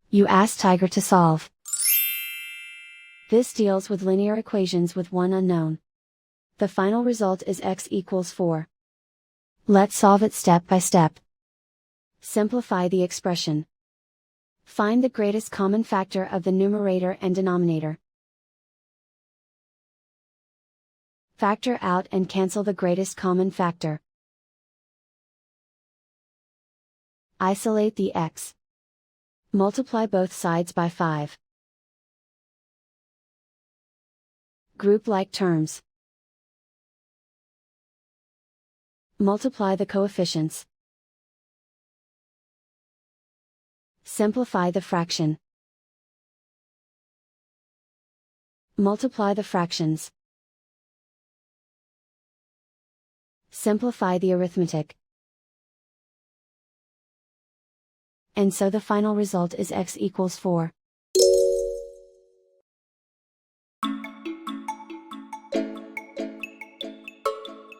You ask Tiger to solve. This deals with linear equations with one unknown. The final result is x equals 4. Let's solve it step by step. Simplify the expression. Find the greatest common factor of the numerator and denominator. Factor out and cancel the greatest common factor. Isolate the x. Multiply both sides by 5. Group like terms. Multiply the coefficients. Simplify the fraction. Multiply the fractions. Simplify the arithmetic. And so the final result is x equals 4.